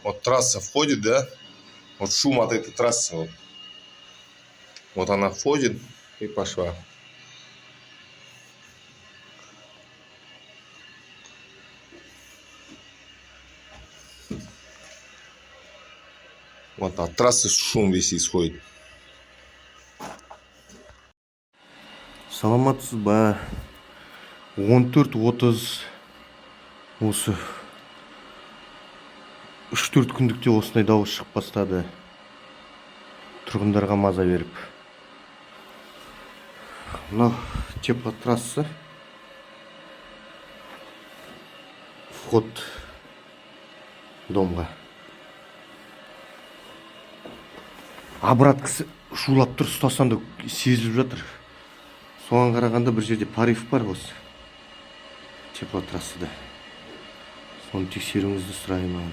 Вот трасса входит, да? Вот шум от этой трассы. Вот она входит и пошла. Вот от трассы шум весь исходит. Саламатсыз ба? 14-30 осы 3-4 күндікте осындай дауыс шығып бастады. Тұрғындарға маза беріп. Мынау теплотрасса. Вход домға. Обраткасы шулап тұр, ұстасан да сезіліп жатыр. Соған қарағанда бір жерде порыв бар осы теплотрассада. Соны тексеруіңізді сұраймын.